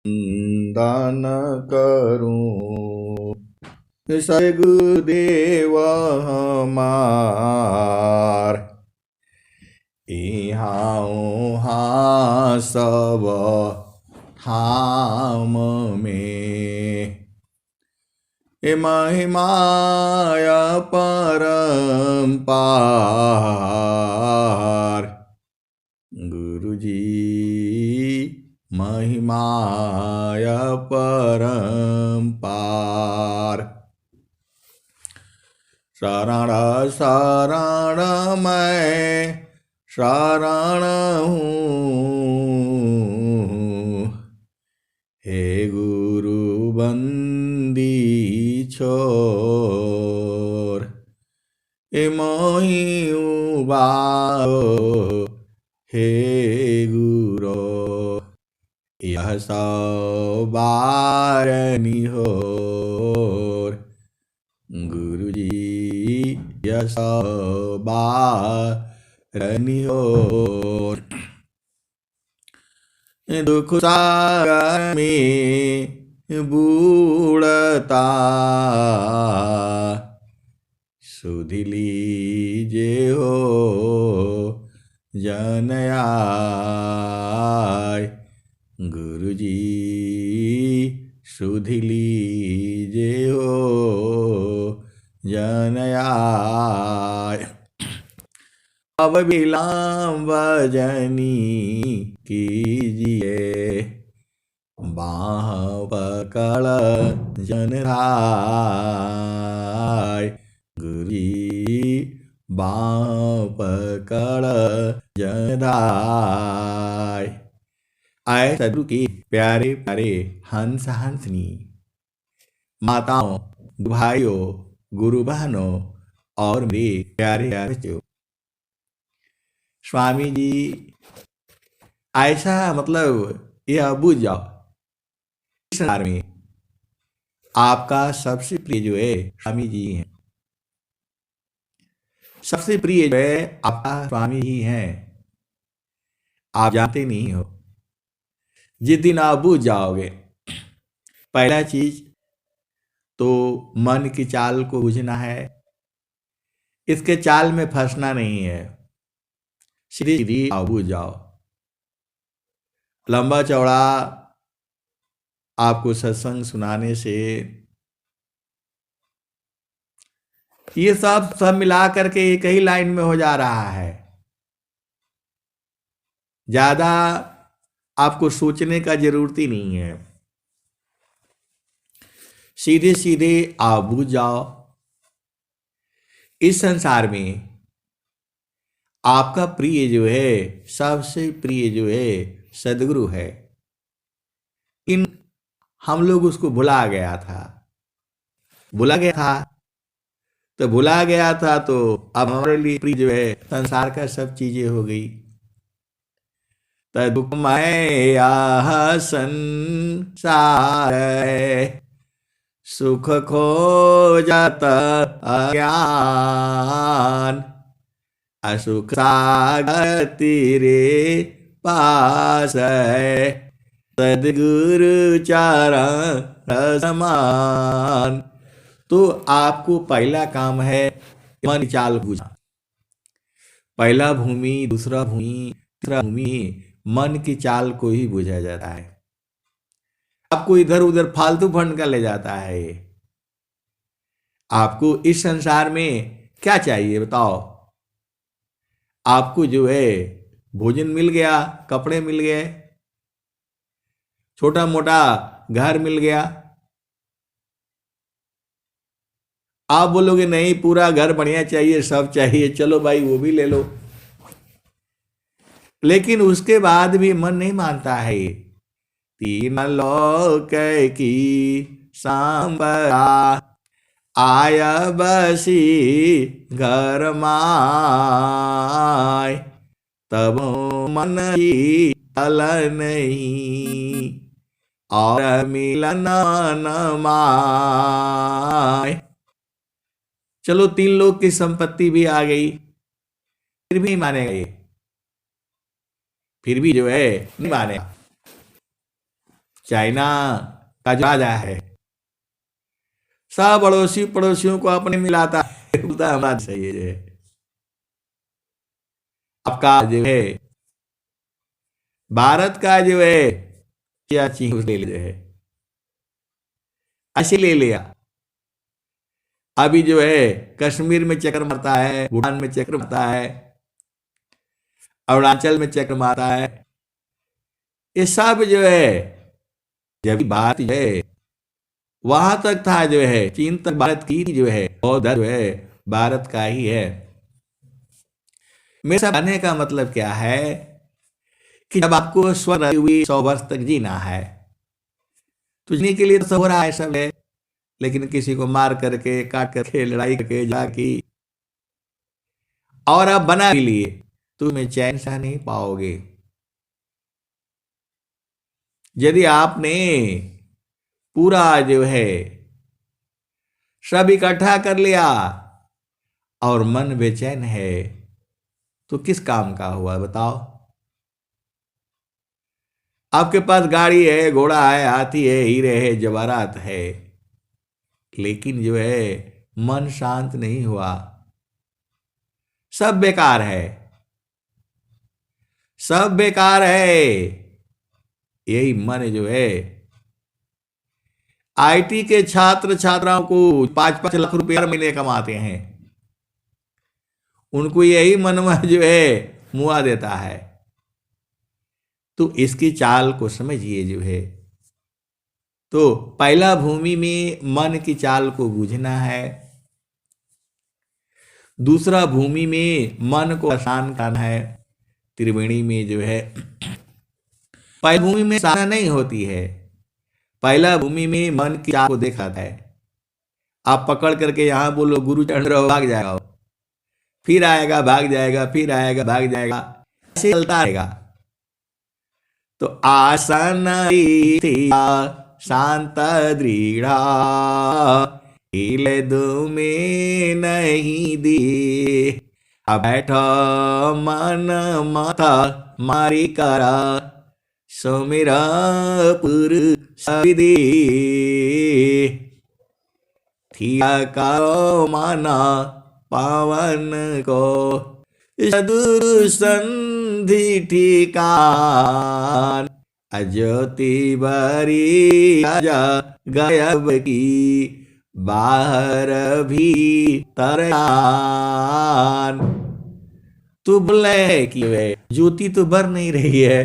दान करूं। सदगुरुदेव हमार इहाँ उहाँ सब ठाम में। महिमाय परम्पार गुरुजी महिमाय परम्पार। शरण शरण मैं शरण हूँ, हे गुरु बंदी छोर। मोहि उबारो हे गुरो, यह सौ बारनी होर। गुरुजी यह सौ बारनी होर। दुख सागर में बूढ़ता सुध लीजे हो जन आय। गुरुजी सुध लीजे हो जन आय। अब विलंब जनी कीजिए, बाह पकड़ जन धाय। गुरुजी बाह पकड़ जन धाय। आए सदगुरु की प्यारे प्यारे हंस हंसनी, माताओं, भाइयों, गुरु बहनों और मेरे प्यारे प्यारे बच्चों। स्वामी जी ऐसा मतलब यह बुझ जाओ, इस संसार में आपका सबसे प्रिय जो है स्वामी जी हैं। सबसे प्रिय जो है आपका स्वामी ही हैं। आप जानते नहीं हो, जिस दिन आप बुझ जाओगे, पहला चीज तो मन की चाल को बुझना है। इसके चाल में फंसना नहीं है, सीधी सीधी आप बुझ जाओ। लंबा चौड़ा आपको सत्संग सुनाने से ये सब मिला करके एक ही लाइन में हो जा रहा है। ज्यादा आपको सोचने का जरूरत ही नहीं है, सीधे सीधे आप बुझ जाओ। इस संसार में आपका प्रिय जो है, सबसे प्रिय जो है सदगुरु है। इन हम लोग उसको भुला गया था, तो भुला गया था तो अब हमारे लिए प्रिय जो है संसार का सब चीजें हो गई। तदुपमय आह संसार, सुख खोजत अज्ञान। असुख सागर तेरे पास है, सदगुरु चरण समान। तो आपको पहला काम है मन चाल बुझा। पहला भूमि, दूसरा भूमि, तीसरा भूमि, मन की चाल को ही बुझा जाता है। आपको इधर उधर फालतू फंड का ले जाता है। आपको इस संसार में क्या चाहिए बताओ? आपको जो है भोजन मिल गया, कपड़े मिल गए, छोटा मोटा घर मिल गया। आप बोलोगे नहीं पूरा घर बढ़िया चाहिए, सब चाहिए, चलो भाई वो भी ले लो। लेकिन उसके बाद भी मन नहीं मानता है। तीन लोक की सांबरा, आया बसी घर माय। तब मन ही तल नहीं, और मिलन न माय। चलो 3 लोग की संपत्ति भी आ गई, फिर भी मानेगा ये, फिर भी जो है नहीं मानेगा। चाइना का जो राजा है सब पड़ोसी पड़ोसियों को अपने मिलाता है, बोलता है हमारा सही है। आपका जो है भारत का जो है क्या चीज ले ले है, ऐसे ले लिया। अभी जो है कश्मीर में चक्कर मारता है, भूटान में चक्कर मारता है, अरुणाचल में चक्कर मारता है। ये सब जो है जब बात जो है वहां तक था, जो है चीन तक भारत की जो है बौद्ध जो है भारत का ही है। मेरे कहने का मतलब क्या है कि जब आपको स्वर्ग हुई 100 वर्ष तक जीना है तो जीने के लिए तो सब हो रहा है, सब है, लेकिन किसी को मार करके काट करके लड़ाई करके जाकी और आप बना भी लिए तुम्हें चैन सा नहीं पाओगे। यदि आपने पूरा जो है सब इकट्ठा कर लिया और मन बेचैन है तो किस काम का हुआ बताओ। आपके पास गाड़ी है, घोड़ा है, हाथी है, हीरे है, जवाहरात है, लेकिन जो है मन शांत नहीं हुआ, सब बेकार है, सब बेकार है। यही मन जो है आईटी के छात्र छात्राओं को 5-5 लाख रुपया महीने कमाते हैं, उनको यही मनवा जो है मुआ देता है। तो इसकी चाल को समझिए जो है। तो पहला भूमि में मन की चाल को बूझना है, दूसरा भूमि में मन को आसान करना है। त्रिवेणी में जो है पहली भूमि में साधना नहीं होती है, पहला भूमि में मन की चाल को देखा है। आप पकड़ करके यहां बोलो गुरु चढ़ रहो, भाग जाएगा, फिर आएगा भाग जाएगा, फिर आएगा भाग जाएगा, ऐसे चलता रहेगा। तो आसन शांत दृढ़ा हिले में नहीं दी, अब बैठो मन माथा मारी करा सुमिरा पुर सविधि, थिया करो माना पावन को सदुर संधि ठिकान, अज्योति बरी आजा गायब की बाहर भी तरयान। तू बोले कि वे ज्योति तो बर नहीं रही है,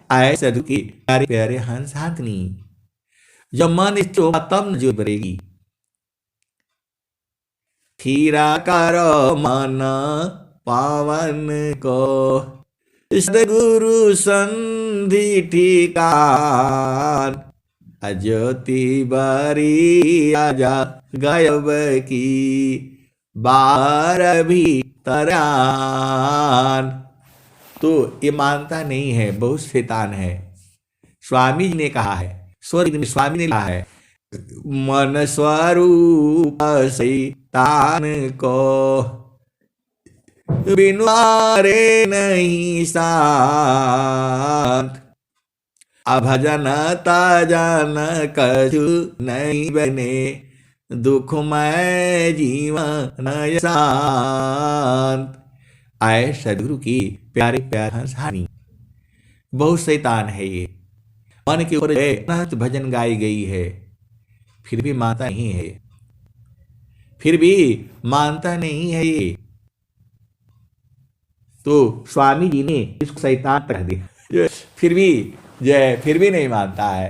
आए साधु की प्यारे प्यारे हंस हाथनी, जब मन इच्छो तब जो बरेगी। थीरा करो मन पावन को सदगुरु संधि ठिकान, अज्योति बरी आजा गायब की बार भी तरान। तो ये मानता नहीं है, बहुत शैतान है। स्वामी जी ने कहा है, स्वामी ने कहा है, मन स्वरूप शैतान को बिनुआरे नहीं शांत, अभजन ताजन कछु नहीं बने, दुखमय जीवन शांत। आए सदगुरु की प्यारे प्यारे हंसानी, बहुत शैतान है ये। मन के ऊपर अनंत भजन गाई गई है, फिर भी मानता नहीं है, फिर भी मानता नहीं है ये। तो स्वामी जी ने इसको शैतान कह दिया, फिर भी जय फिर भी नहीं मानता है।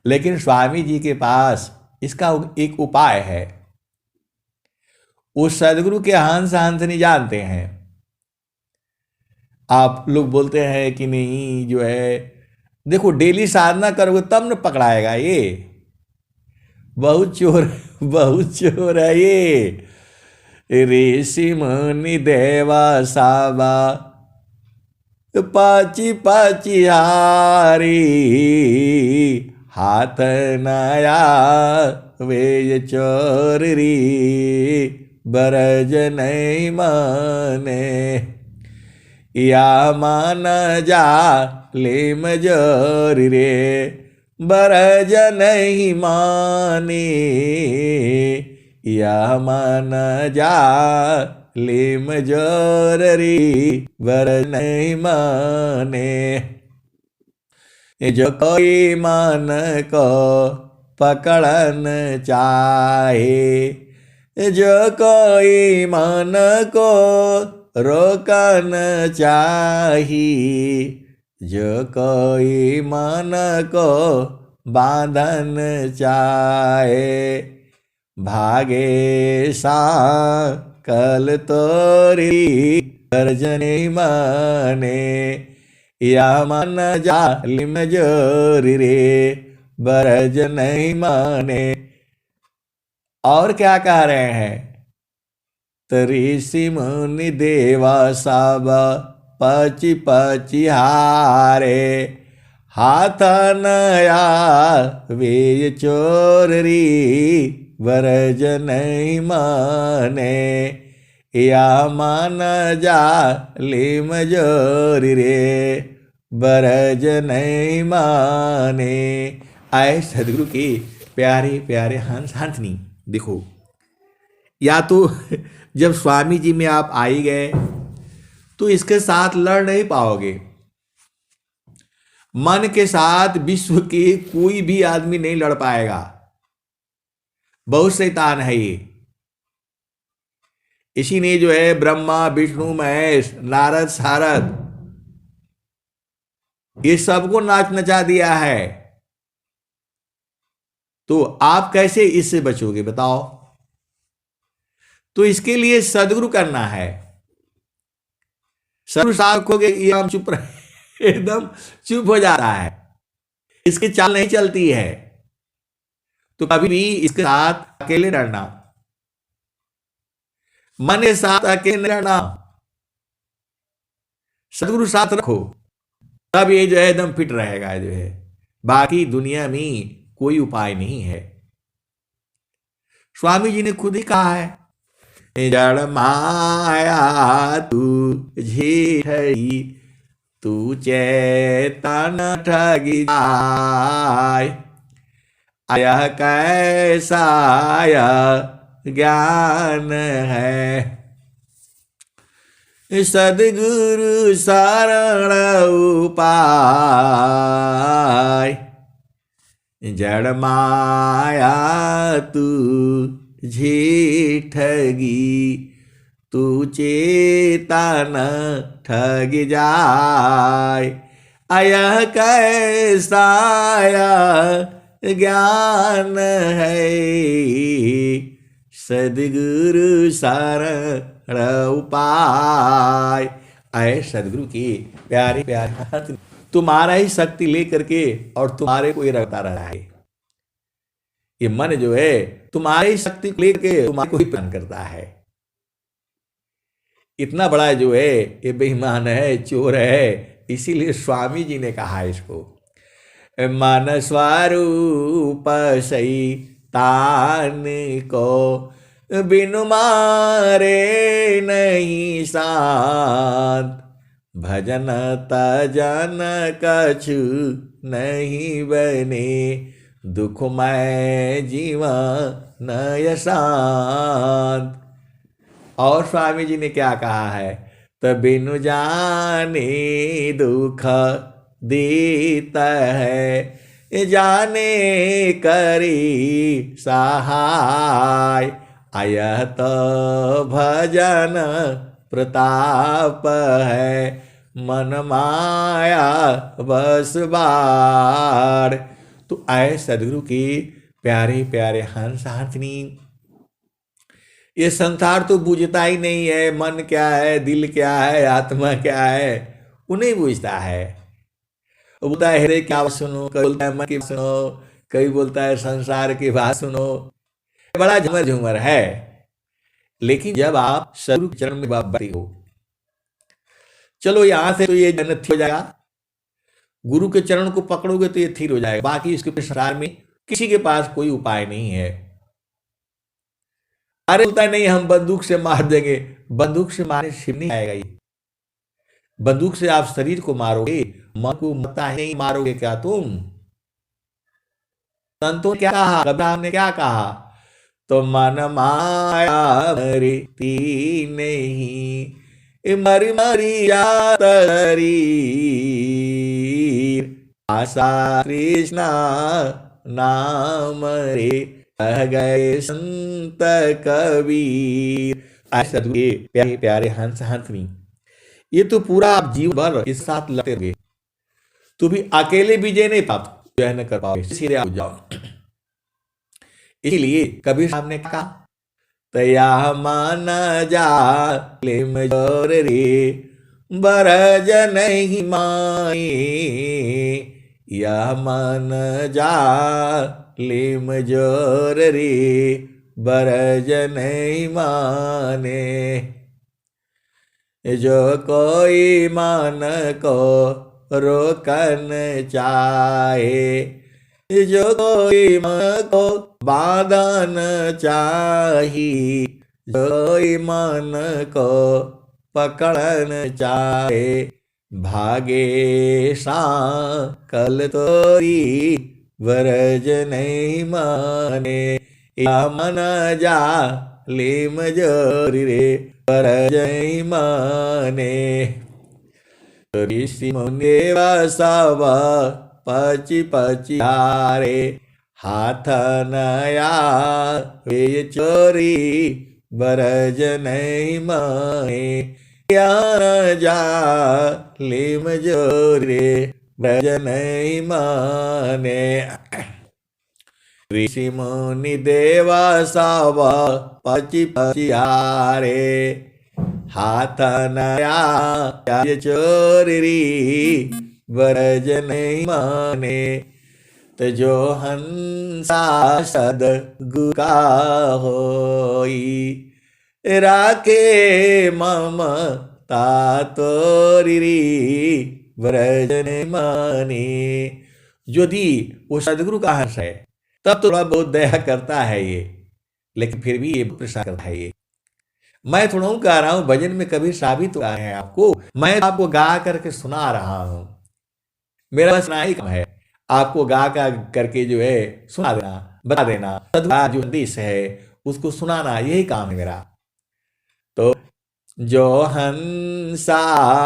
लेकिन स्वामी जी के पास इसका एक उपाय है। उस सदगुरु के हंस हंस नहीं जानते हैं। आप लोग बोलते हैं कि नहीं जो है देखो डेली साधना करोगे तब न पकड़ाएगा ये, बहुत चोर है ये। ऋषि मुनि देवा साबा पाची पाची हारी, हाथ नया वे चोर री बरज नहीं माने, या मान जा लिम जोर रे बरज नहीं माने या मन जा लिम जोर रे बरज नहीं माने जो कोई मन को पकड़न चाहे जो कोई मन को रोकन चाही जो कोई मन को बांधन चाहे भागे सा कल तोरी गर्जने माने या मन जालिम जोरी रे बरज नहीं माने। और क्या कह रहे हैं? ऋषि मुनि देवा सब पची पची हारे हाथ नया वे चोरी बरज नहीं माने या मन जा लिम जोरी रे बरज नहीं माने। आए सदगुरु की प्यारे प्यारे हंस हंसनी। देखो, या तो जब स्वामी जी में आप आई गए तो इसके साथ लड़ नहीं पाओगे। मन के साथ विश्व के कोई भी आदमी नहीं लड़ पाएगा, बहुत शैतान है ये। इसी ने जो है ब्रह्मा विष्णु महेश नारद सारद ये सबको नाच नचा दिया है। तो आप कैसे इससे बचोगे बताओ? तो इसके लिए सदगुरु करना है। सदगुरु साहब को ये हम चुप रहे एकदम चुप हो जाता है, इसकी चाल नहीं चलती है। तो कभी भी इसके साथ अकेले रहना, मन के साथ अकेले रहना, सदगुरु साथ रखो, तब ये जो है एकदम फिट रहेगा जो है। बाकी दुनिया में कोई उपाय नहीं है। स्वामी जी ने खुद ही कहा है, जड़ माया तू झीठई तू चेतन ठगी जाय आया कैसा ज्ञान है सदगुरु शरण उपाय जड़ माया तू झीठगी तू चेतन ठग जाय आया कैसा ज्ञान है सदगुरु शरण उपाय। आए सदगुरु की प्यारे प्यारे तुम्हारा ही शक्ति लेकर के और तुम्हारे को ये रखता रहा है। ये मन जो है तुम्हारी शक्ति को लेकर के तुम्हारे को ही प्लान करता है। इतना बड़ा जो है ये बेईमान है, चोर है। इसीलिए स्वामी जी ने कहा इसको, मन स्वरूप शैतान को बिनु मारे नहीं शांत भजन तजन कछु नहीं बने दुखमय जीवन शांत। और स्वामी जी ने क्या कहा है, तो बिनु जाने दुख देता है जाने करी सहाय आया तो भजन प्रताप है मन माया बस बार। तो आए सदगुरु की प्यारे प्यारे हंस हंसनी। ये संसार तो बूझता ही नहीं है, मन क्या है, दिल क्या है, आत्मा क्या है, उन्हें बूझता है। वो बोलता है हृदय क्या सुनो, कभी बोलता है मन की सुनो, कभी बोलता है संसार की बात सुनो, बड़ा झूमर झूमर है। लेकिन जब आप सदगुरु के चरण में बैठे हो, चलो यहां से तो ये जन्नत हो जाएगा, गुरु के चरण को पकड़ोगे तो ये थिर हो जाएगा। बाकी इसके संसार में किसी के पास कोई उपाय नहीं है। अरे बोलता है नहीं हम बंदूक से मार देंगे, बंदूक से मारने से नहीं आएगा ये। बंदूक से आप शरीर को मारोगे, मन को मरता है नहीं मारोगे क्या तुम? संतों ने क्या कहा, कबीर ने क्या कहा? तो मन माया मरती नहीं, मरी मरी जात शरीर, आशा कृष्णा नाम रे, कह गए संत कबीर। ऐसा प्यारे प्यारे हंस हंसनी, ये तो पूरा आप जीवन भर इस साथ लड़ते रहोगे, तो भी अकेले विजय नहीं प्राप्त जो है न कर पाओगे, सीधे आप जाओ। इसलिए कबीर साहब ने कहा, तया मान जा लिम जोर रे, बरज नहीं माए, यह मन जा लिम जोर रे, बरज नहीं माने। जो कोई मन को रोकन चाहे, जो कोई मन को बांधन चाही, जो कोई मन को पकड़न चाहे, भागे कल तोरी, वरज नहीं माने, या मन जा लिम जोरी रे, वरज नहीं माने। ऋषि मुनि सब पची पची हारे, हाथ नया वे चोरी, बरज नहीं माने, ज्ञान जा लिम जोरे, ब्रज नहीं माने। ऋषि मुनि देवा सब पची पची हारे, हाथ नया चोरी, बरज नहीं माने। तो जो हंसा सद गुका होई, राखे ममता तोरी, बरज नहीं माने। यदि वो सदगुरु का हंस है तब थोड़ा बहुत दया करता है ये, लेकिन फिर भी ये प्रसाद करता है ये। मैं थोड़ा हूँ गा रहा हूँ, भजन में कभी साबित हुआ है आपको? मैं आपको गा करके सुना रहा हूँ, मेरा बस इतना ही काम है, आपको गा करके जो है सुना देना, बता देना, सदगुरु जो संदेश है उसको सुनाना, यही काम है मेरा। तो जो हंसा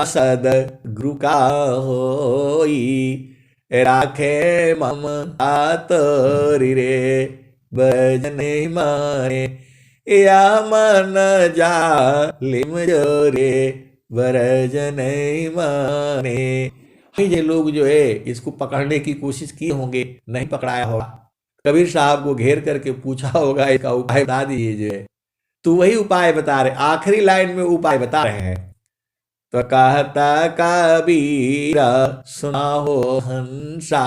सद गुरु का होई, राखे ममता तोरी रे, बरज नहीं माने, या मन जा लिम जोरे, बरज नहीं माने। ये लोग जो है इसको पकड़ने की कोशिश किए होंगे, नहीं पकड़ाया होगा, कबीर साहब को घेर करके पूछा होगा इसका उपाय बता दीजिए जो है, तो वही उपाय बता रहे, आखिरी लाइन में उपाय बता रहे हैं। तो कहता कबीर सुना हो हंसा,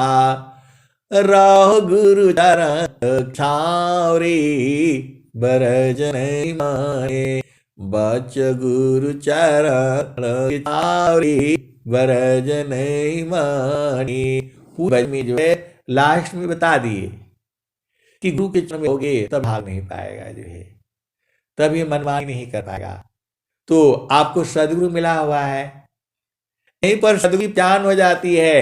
रहो गुरु चरण छावरी, बरज नहीं माने, बच गुरु चरण छावरी, बरज नहीं मानी। पूरे में जो है लास्ट में बता दिए कि गुरु के चरण में होगे तब भाग नहीं पाएगा जो है, तब ये मनमानी नहीं कर पाएगा। तो आपको सदगुरु मिला हुआ है, यहीं पर सदगुरु पहचान हो जाती है।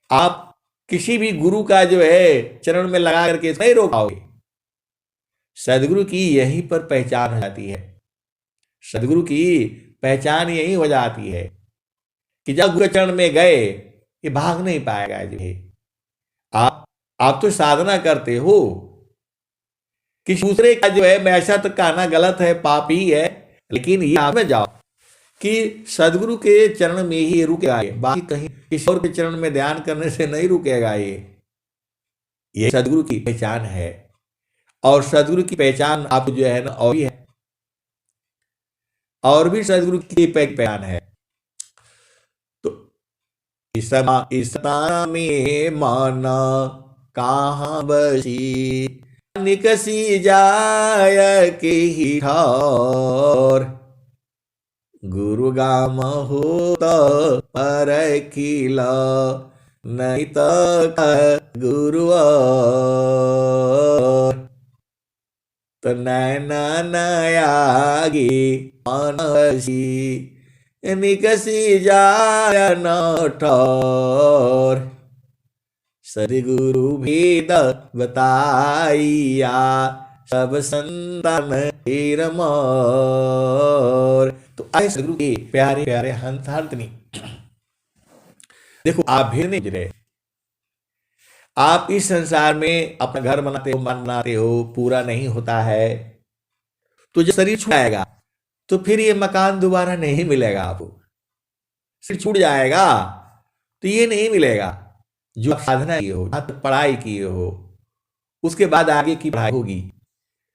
आप किसी भी गुरु का जो है चरण में लगा करके नहीं रोक पाओगे, सदगुरु की यहीं पर पहचान हो जाती है। सदगुरु की पहचान यही हो जाती है कि जब गुरु चरण में गए ये भाग नहीं पाएगा जो है। आप तो साधना करते हो, किसी दूसरे का जो है मैं ऐसा तो कहना गलत है, पाप ही है, लेकिन ये आप में जाओ कि सदगुरु के चरण में ही रुकेगा ये, बाकी कहीं किसी और के चरण में ध्यान करने से नहीं रुकेगा ये सदगुरु की पहचान है। और सदगुरु की पहचान आप जो है ना और भी है, और भी सदगुरु की पहचान है। तो इस में माना कहाँ बसी, निकसी जाय के ही ठौर, गुरु गाम हो तो पर खिला, नहीं तो गुरु तो नैना नयागी मानसी, निकसी जाय न ठौर। सदगुरु भेद बताइया, सब संतन हीर मोर। तो आए सदगुरु के प्यारे प्यारे हंस हंसनी, देखो आप भी नहीं रहे, आप इस संसार में अपना घर बनाते हो, मन बनाते हो, पूरा नहीं होता है, तो जब शरीर छूट जाएगा तो फिर ये मकान दोबारा नहीं मिलेगा आपको। शरीर छूट जाएगा तो ये नहीं मिलेगा जो आप साधना किए हो, पढ़ाई किए हो, उसके बाद आगे की पढ़ाई होगी।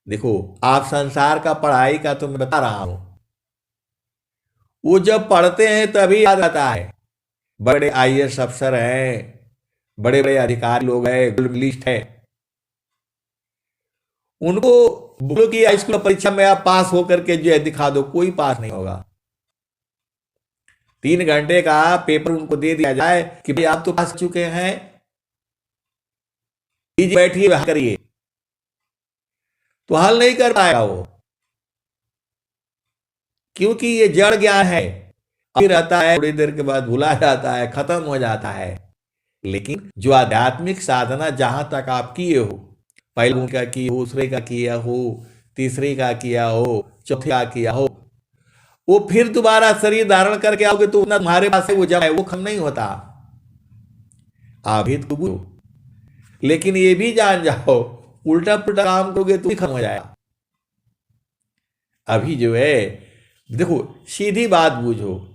देखो आप संसार का पढ़ाई का तो मैं बता रहा हूं, वो जब पढ़ते हैं तभी याद आता है। बड़े आईएएस अफसर हैं, बड़े बड़े अधिकारी लोग हैं, गोल्ड लिस्ट है, उनको बोलो कि हाईस्कूल परीक्षा में आप पास होकर के जो है दिखा दो, कोई पास नहीं होगा। 3 घंटे का पेपर उनको दे दिया जाए कि भाई आप तो पास चुके हैं, बैठिए करिए, तो हल नहीं कर पाएगा वो, क्योंकि ये जड़ ज्ञान है, अभी रहता है, थोड़ी देर के बाद भुला जाता है, खत्म हो जाता है। लेकिन जो आध्यात्मिक साधना जहां तक आप किए हो, पहले का किए हो, दूसरे का किया हो, तीसरे का किया हो, चौथे का किया हो, वो फिर दोबारा शरीर धारण करके आओगे तो उतना तुम्हारे पास वो जब है वो खत्म नहीं होता। आभित को बुझो, लेकिन ये भी जान जाओ उल्टा पुल्टा काम करोगे तो खत्म हो जाएगा। अभी जो है देखो सीधी बात बूझो,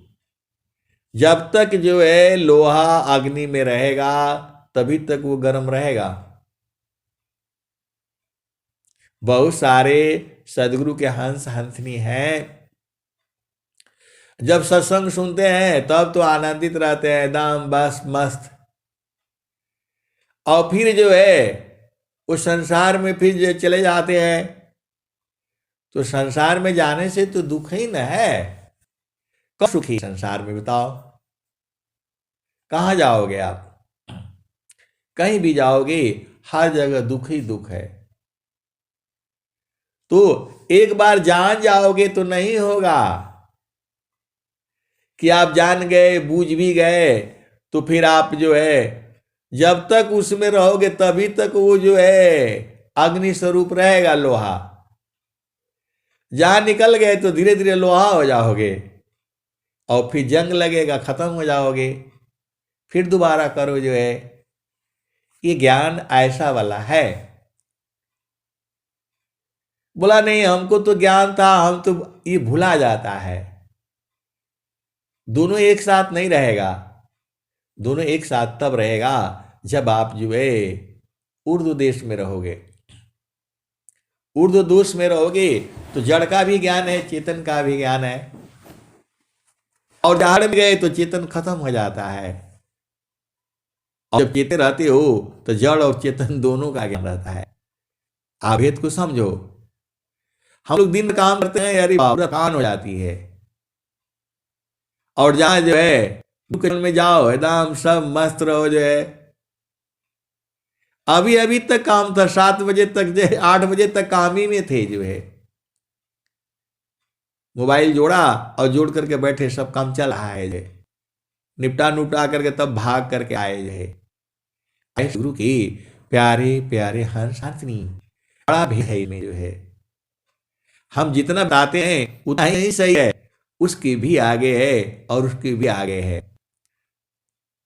जब तक जो है लोहा अग्नि में रहेगा तभी तक वो गर्म रहेगा। बहुत सारे सदगुरु के हंस हंसनी हैं, जब सत्संग सुनते हैं तब तो आनंदित रहते हैं एकदम बस मस्त, और फिर जो है उस संसार में फिर जो चले जाते हैं, तो संसार में जाने से तो दुख ही न है। कब सुखी संसार में बताओ, कहाँ जाओगे आप? कहीं भी जाओगे हर जगह दुख ही दुख है। तो एक बार जान जाओगे तो नहीं होगा कि आप जान गए, बूझ भी गए, तो फिर आप जो है जब तक उसमें रहोगे तभी तक वो जो है अग्नि स्वरूप रहेगा लोहा। जहां निकल गए तो धीरे धीरे लोहा हो जाओगे, और फिर जंग लगेगा, खत्म हो जाओगे, फिर दोबारा करो जो है। ये ज्ञान ऐसा वाला है। बोला नहीं हमको तो ज्ञान था, हम तो, ये भूला जाता है। दोनों एक साथ नहीं रहेगा, दोनों एक साथ तब रहेगा जब आप जो है उर्दू देश में रहोगे। उर्दू देश में रहोगे तो जड़ का भी ज्ञान है, चेतन का भी ज्ञान है, और जड़ में गए तो चेतन खत्म हो जाता है। और जब चेतन रहते हो तो जड़ और चेतन दोनों का ज्ञान रहता है। आप भेद को समझो। हम लोग दिन में काम करते हैं, यार पूरा थकान हो जाती है, और जहां जो है दुकान में जाओ एकदम सब मस्त रहो जो है। अभी अभी तक काम था, 7 बजे तक जो है, 8 बजे तक काम ही में थे जो है, मोबाइल जोड़ा और जोड़ करके बैठे, सब काम चल रहा है जो, निपटा नुपटा करके तब भाग करके आए जो है। गुरु की प्यारे प्यारे हंस हंसनी, बड़ा भी है में जो है। हम जितना बताते हैं उतना ही सही है, उसके भी आगे है और उसके भी आगे है,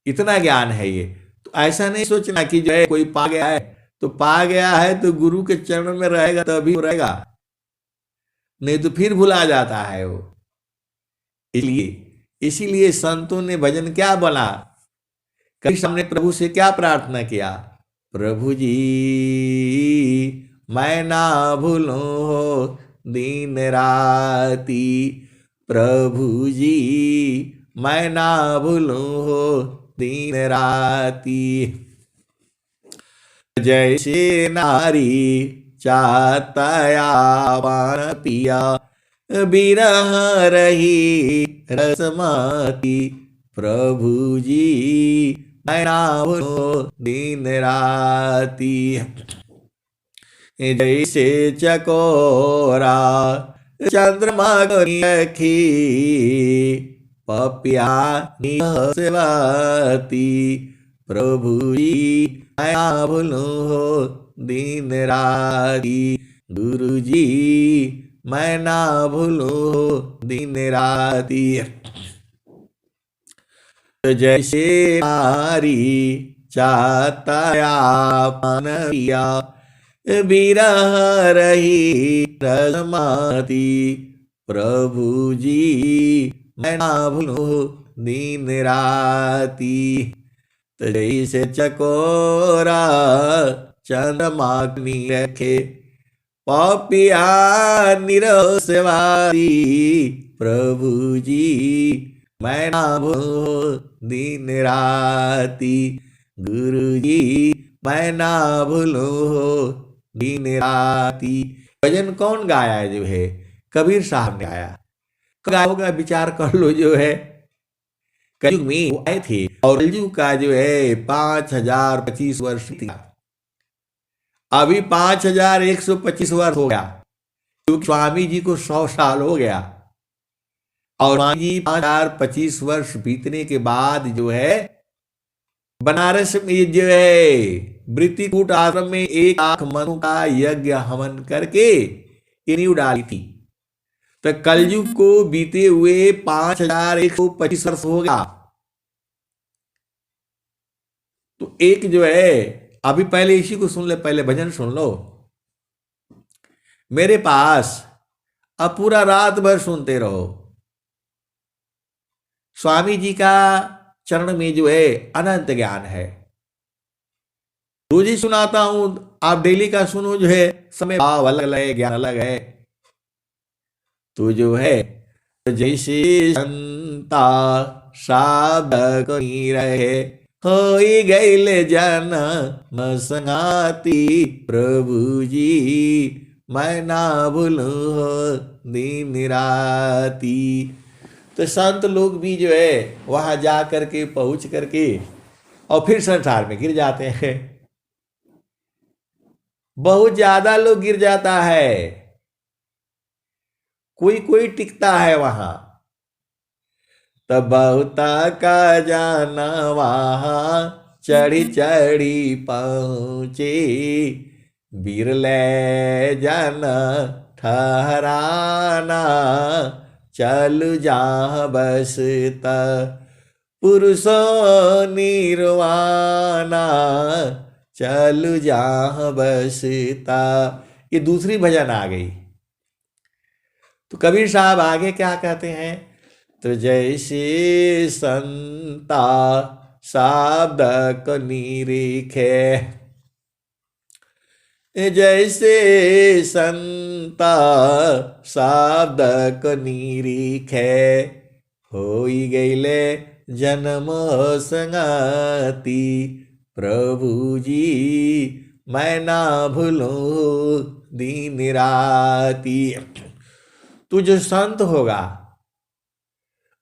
इतना ज्ञान है ये। तो ऐसा नहीं सोचना कि जो है कोई पा गया है तो पा गया है तो गुरु के चरण में रहेगा तभी रहेगा, नहीं तो फिर भुला जाता है वो। इसीलिए संतों ने भजन क्या बोला, कभी सामने प्रभु से क्या प्रार्थना किया, प्रभु जी मैं ना भूलूं हो दिन राती, प्रभु जी मैं ना भूलूं हो दिन राती। जैसे नारी चातया पान पिया, बिरह रही रसमती, प्रभु जी मैं ना भूलूं दिन राती। जैसे चकोरा चंद्रमा की पपिया निह सेवती। प्रभु जी मैं ना भूलूं हो दिन राती। गुरु जी मैं ना भूलूं हो दिन राती। जैसे मारी चाहता मनरिया बिरह रही रसमाती। प्रभु जी मैं ना भूलूं दिन राती। जैसे चकोरा चंद्रमा रखे पपिया निरसवारी। प्रभु जी मैं ना भूलूं दिन राती। गुरु जी मैं ना भूलूं दिन राती। भजन कौन गाया है? जो है कबीर साहब ने गाया। गाया होगा विचार कर लो। जो है कलयुग में वो आए थे और कलयुग का जो है 5025 वर्ष था। अभी 5125 वर्ष हो गया क्योंकि स्वामी जी को 100 साल हो गया। और स्वामी जी 5025 वर्ष बीतने के बाद जो है बनारस में जो है वृत्तिकूट आश्रम में 1 लाख मनु का यज्ञ हवन करके ये नींव डाली थी। तो कलयुग को बीते हुए 5125 वर्ष हो गया। तो एक जो है अभी पहले इसी को सुन ले, पहले भजन सुन लो मेरे पास। अब पूरा रात भर सुनते रहो। स्वामी जी का चरण में जो है अनंत ज्ञान है। रोज ही सुनाता हूं, आप डेली का सुनो। जो है समय भाव अलग है, ज्ञान अलग है। तो जो है जैसे संता साधक रहे हो गैले जन संगाती। प्रभु जी मैं ना भूलूं हो दिन राती। तो संत लोग भी जो है वहां जा करके पहुंच करके और फिर संसार में गिर जाते हैं। बहुत ज्यादा लोग गिर जाता है, कोई कोई टिकता है वहां। तब बहुता का जाना वहां चढ़ी चढ़ी पहुंचे। बिरले जन ठहराना चलु जहाँ बसता पुरुषों निर्वाणा। चलु जहाँ बसता। ये दूसरी भजन आ गई। तो कबीर साहब आगे क्या कहते हैं? तो जैसे संता साधक निरीखे। जैसे संता साधक निरीखे होई गईले जन्म संगति। प्रभु जी मैं ना भूलूं दिन राती। तू जो संत होगा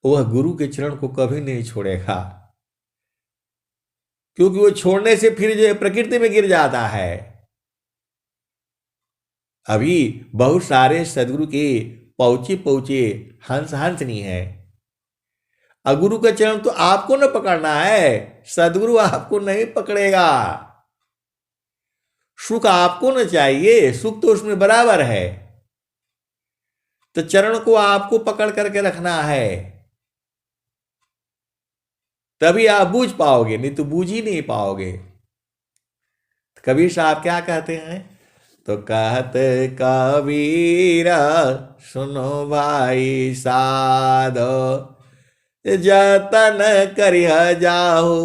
वह गुरु के चरण को कभी नहीं छोड़ेगा, क्योंकि वो छोड़ने से फिर जो प्रकृति में गिर जाता है। अभी बहुत सारे सदगुरु के पहुंचे पहुंचे हंस हंसनी है। गुरु का चरण तो आपको न पकड़ना है, सदगुरु आपको नहीं पकड़ेगा। सुख आपको न चाहिए, सुख तो उसमें बराबर है। तो चरण को आपको पकड़ करके रखना है, तभी आप बूझ पाओगे, नहीं तो बूझ ही नहीं पाओगे। कबीर साहब क्या कहते हैं? तो कहते कबीरा सुनो भाई साधो जतन करिह जाहो।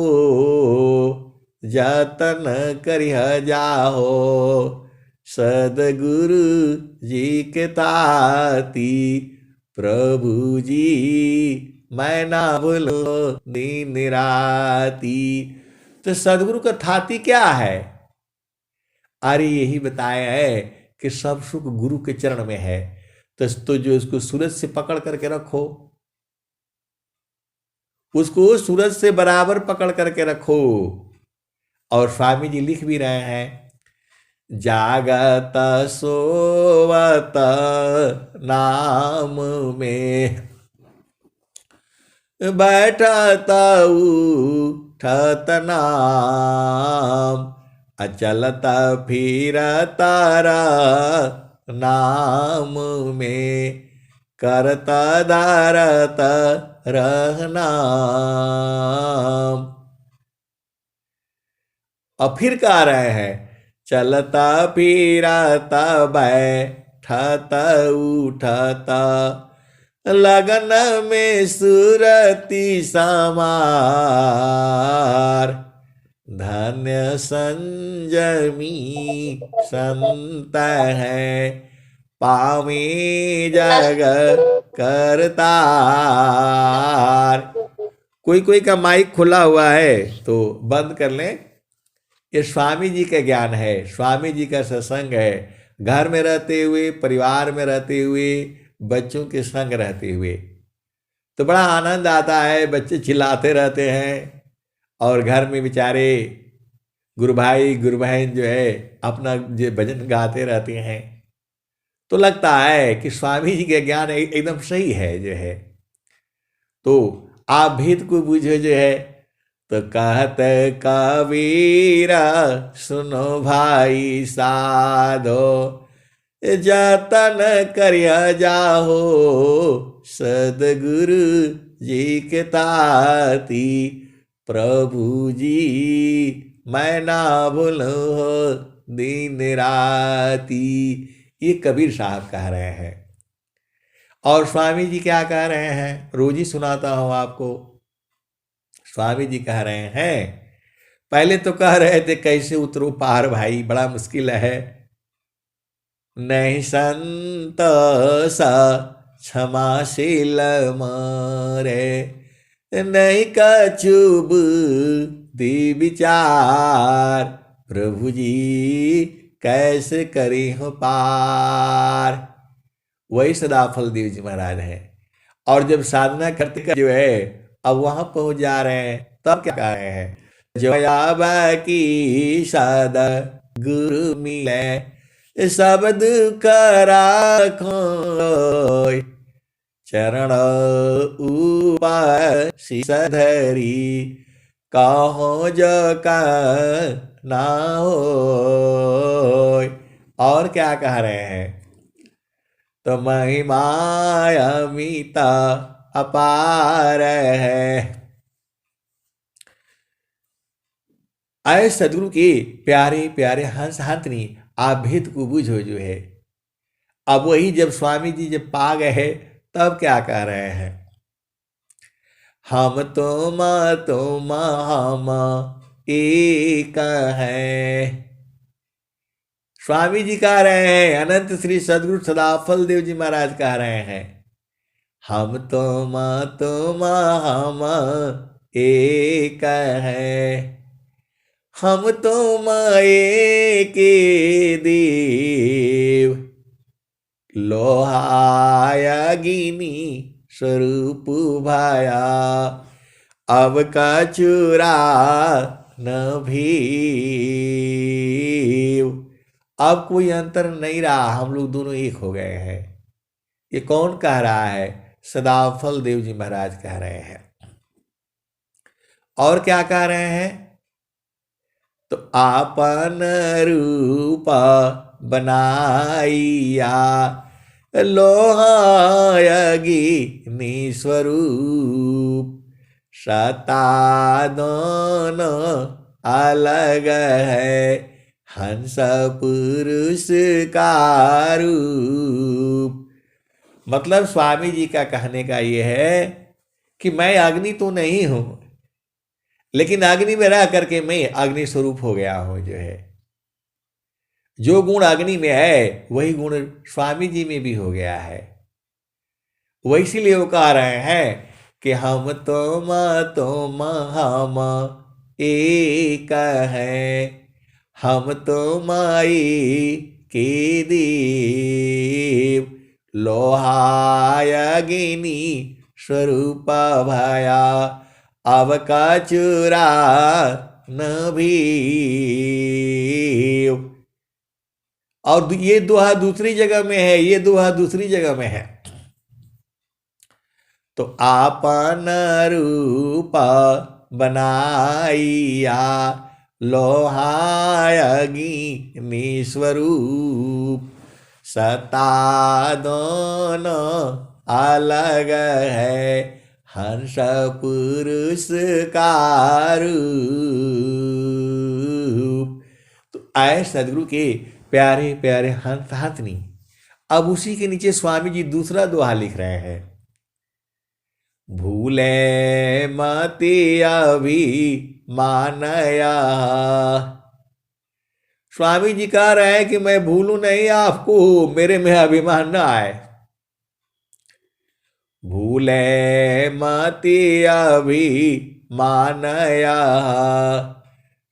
जतन करिह जाहो सदगुरु जी के ताती। प्रभु जी मैं ना भूलूं दिन राती। तो सदगुरु का थाती क्या है? अरे यही बताया है कि सब सुख गुरु के चरण में है। तो जो उसको सूरज से पकड़ करके रखो, उसको सूरज से बराबर पकड़ करके रखो। और स्वामी जी लिख भी रहे हैं, जागत सोवत नाम में बैठत उठत नाम, अचलत फिरत नाम में, करत धरत रहनाम। और फिर कह रहे हैं, चलता फिरता बैठत उठता, लगन में सुरति समार, धन्य संजमी संत है, पावे जग करतार। कोई कोई का माइक खुला हुआ है तो बंद कर लें। ये स्वामी जी का ज्ञान है, स्वामी जी का सत्संग है। घर में रहते हुए, परिवार में रहते हुए, बच्चों के संग रहते हुए तो बड़ा आनंद आता है। बच्चे चिल्लाते रहते हैं और घर में बेचारे गुरु भाई गुरु बहन जो है अपना जो भजन गाते रहते हैं, तो लगता है कि स्वामी जी का ज्ञान एकदम सही है जो है। तो आप भेद को बूझो जो है, तो कहत कबीरा सुनो भाई साधो, जतन करिया जाहो सदगुरु जी के ताती, प्रभु जी मैं ना भूलूं हो दिन राती। ये कबीर साहब कह रहे हैं। और स्वामी जी क्या कह रहे हैं, रोज ही सुनाता हूं आपको। स्वामी जी कह रहे हैं, पहले तो कह रहे थे कैसे उतरो पार भाई, बड़ा मुश्किल है। नहीं संतोष क्षमाशील मारे, नहीं कछु बुद्धि विचार, प्रभु जी कैसे करी हो पार। वही सदाफल देव जी महाराज हैं। और जब साधना करते करते जो है अब वहां पहुंच जा रहे हैं, तब क्या कह रहे हैं, जो आब की सद गुरु मिले, सब दुख राखो, चरण ऊपर शीश धरी, कहो जो का ना हो। और क्या कह रहे हैं, तो महिमा अमिता अपार है। आए सदगुरु के प्यारे प्यारे हंस हंतनी, आप भेद को बूझो जो है। अब वही जब स्वामी जी जब पा गए तब क्या कह रहे हैं, हम तुम हम एक है। स्वामी जी कह रहे हैं, अनंत श्री सदगुरु सदाफल देव जी महाराज कह रहे हैं, हम तुम हम एक है, हम तुम एक देव, लोहाया गिनी स्वरूप भाया, अब का चुरा न भीव। अब कोई अंतर नहीं रहा, हम लोग दोनों एक हो गए हैं। ये कौन कह रहा है, सदाफल देव जी महाराज कह रहे हैं। और क्या कह रहे हैं, तो आपन रूप बनाइया, लोहायगी स्वरूप, सता दोनों अलग है, हंस पुरुष का रूप। मतलब स्वामी जी का कहने का ये है कि मैं अग्नि तो नहीं हूं, लेकिन अग्नि में रह करके मैं अग्नि स्वरूप हो गया हूं जो है। जो गुण अग्नि में है वही गुण स्वामी जी में भी हो गया है। वही इसीलिए वो कह रहे हैं कि हम तुम हम एक है, हम तुमाई के देव, लोहायगिनी स्वरूप भया, अब का चुरा न भीव। और ये दोहा दूसरी जगह में है, ये दोहा दूसरी जगह में है। तो आपन रूप बनाइया लोहाय अग्नि स्वरूप। सत्ता दोनों अलग है हंस पुरुष का रूप। तो आए सदगुरु के प्यारे प्यारे हंस हंसनी। अब उसी के नीचे स्वामी जी दूसरा दोहा लिख रहे हैं। भूले मति अभी मानया। स्वामी जी कह रहे हैं कि मैं भूलूं नहीं आपको, मेरे में अभिमान न आए। भूले मति अभी मानया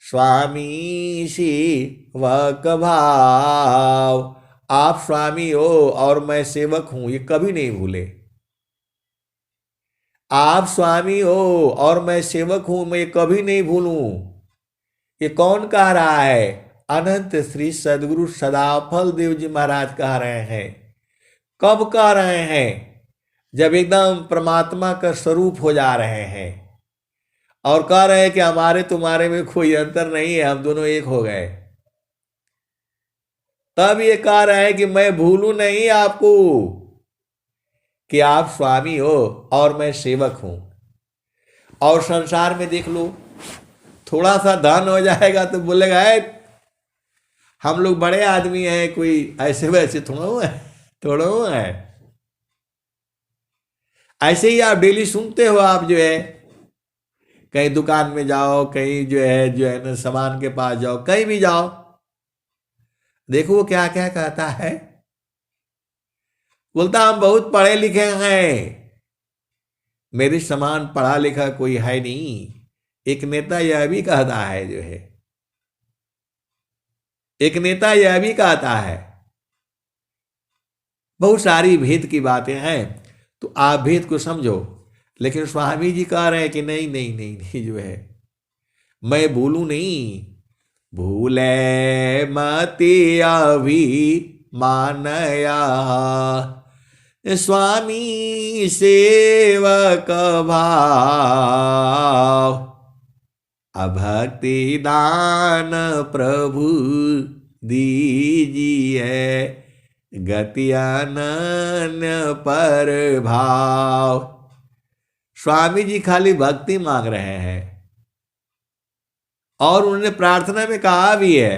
स्वामी सेवक भाव। आप स्वामी हो और मैं सेवक हूं, ये कभी नहीं भूले। आप स्वामी हो और मैं सेवक हूं, मैं ये कभी नहीं भूलूं। ये कौन कह रहा है? अनंत श्री सदगुरु सदाफल देव जी महाराज कह रहे हैं। कब कह रहे हैं? जब एकदम परमात्मा का स्वरूप हो जा रहे हैं और कह रहे हैं कि हमारे तुम्हारे में कोई अंतर नहीं है, हम दोनों एक हो गए। तब ये कह रहे हैं कि मैं भूलूं नहीं आपको कि आप स्वामी हो और मैं सेवक हूं। और संसार में देख लो, थोड़ा सा धन हो जाएगा तो बोलेगा है हम लोग बड़े आदमी हैं, कोई ऐसे वैसे थोड़ा है। ऐसे ही आप डेली सुनते हो, आप जो है कहीं दुकान में जाओ, कहीं जो है ना सामान के पास जाओ, कहीं भी जाओ, देखो वो क्या क्या कहता है। बोलता हम बहुत पढ़े लिखे हैं, मेरे समान पढ़ा लिखा कोई है नहीं। एक नेता यह भी कहता है, जो है एक नेता यह भी कहता है। बहुत सारी भेद की बातें हैं, तो आप भेद को समझो। लेकिन स्वामी जी कह रहे हैं कि नहीं नहीं नहीं नहीं, जो है मैं भूलूं नहीं। भूले मति अभी मानया स्वामी सेवक भाव। अभक्ति दान प्रभु दीजिए गति अनन्य पर भाव। स्वामी जी खाली भक्ति मांग रहे हैं और उन्होंने प्रार्थना में कहा भी है,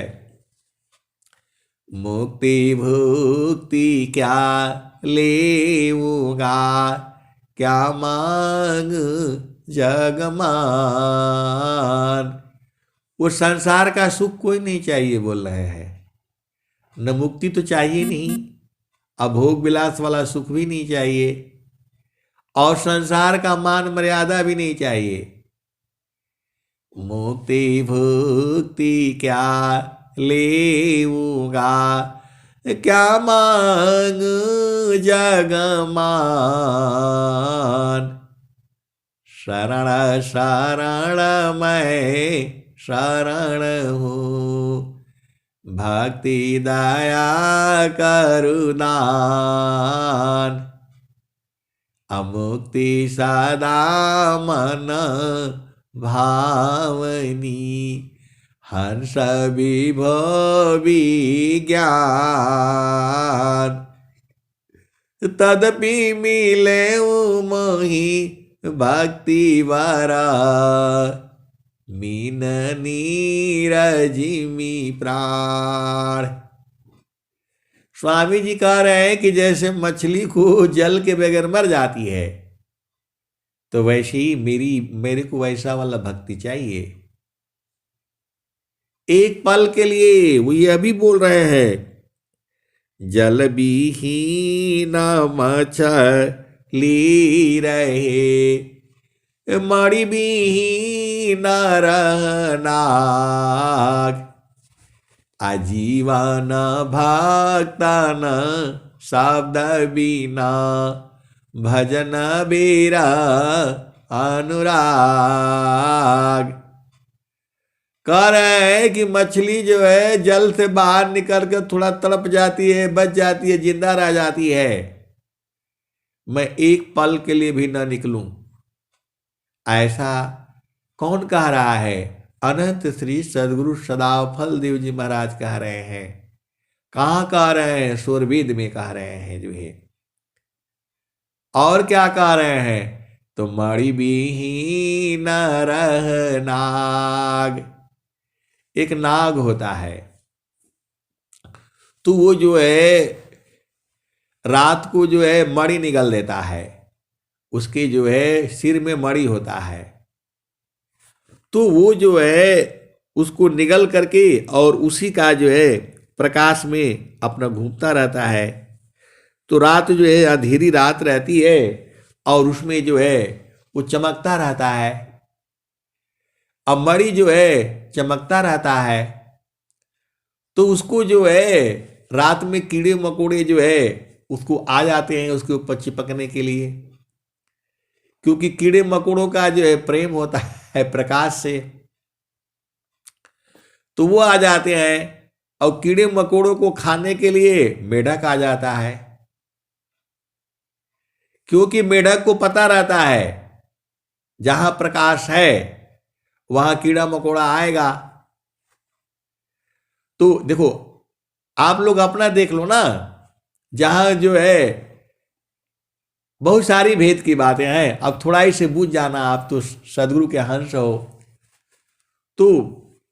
मुक्ति भुक्ति क्या लेऊंगा, क्या मांग जगमान। वो संसार का सुख कोई नहीं चाहिए बोल रहे हैं, न मुक्ति तो चाहिए नहीं, अभोग विलास वाला सुख भी नहीं चाहिए, और संसार का मान मर्यादा भी नहीं चाहिए। मुक्ति भुक्ति क्या लेऊंगा, क्या मांग जगमान। शरण शरण मैं शरण हूँ, भक्ति दया करुदान। अमुक्ति सदा मन भावनी, हंस विभव ज्ञान। तदपि मिले मोहि भक्ति वरा, मीन नीरजिमी प्राण। स्वामी जी कह रहे हैं कि जैसे मछली को जल के बगैर मर जाती है, तो वैसे ही मेरे को वैसा वाला भक्ति चाहिए। एक पल के लिए वो ये अभी बोल रहे हैं, जल विहीन मछली रहे, मणि विहीन रहनाग। आजीवन भक्तन शब्द बिना, भजन बेरा अनुराग। कह रहे हैं कि मछली जो है जल से बाहर निकल कर थोड़ा तड़प जाती है, बच जाती है, जिंदा रह जाती है, मैं एक पल के लिए भी न निकलूं। ऐसा कौन कह रहा है? अनंत श्री सदगुरु सदाफल देव जी महाराज कह रहे हैं। कहाँ कह रहे हैं? सूरवेद में कह रहे हैं जो है। और क्या कह रहे हैं? तो मणि विहीन रह नाग। एक नाग होता है, तो वो जो है रात को जो है मणि निगल देता है। उसके जो है सिर में मणि होता है, तो वो जो है उसको निगल करके और उसी का जो है प्रकाश में अपना घूमता रहता है। तो रात जो है अंधेरी रात रहती है और उसमें जो है वो चमकता रहता है। अब मणि जो है चमकता रहता है, तो उसको जो है रात में कीड़े मकोड़े जो है उसको आ जाते हैं उसके ऊपर चिपकने के लिए, क्योंकि कीड़े मकोड़ों का जो है प्रेम होता है प्रकाश से। तो वो आ जाते हैं और कीड़े मकोड़ों को खाने के लिए मेढक आ जाता है, क्योंकि मेढक को पता रहता है जहां प्रकाश है वहां कीड़ा मकोड़ा आएगा। तो देखो, आप लोग अपना देख लो ना, जहां जो है बहुत सारी भेद की बातें हैं। अब थोड़ा ही से बूझ जाना, आप तो सदगुरु के हंस हो। तो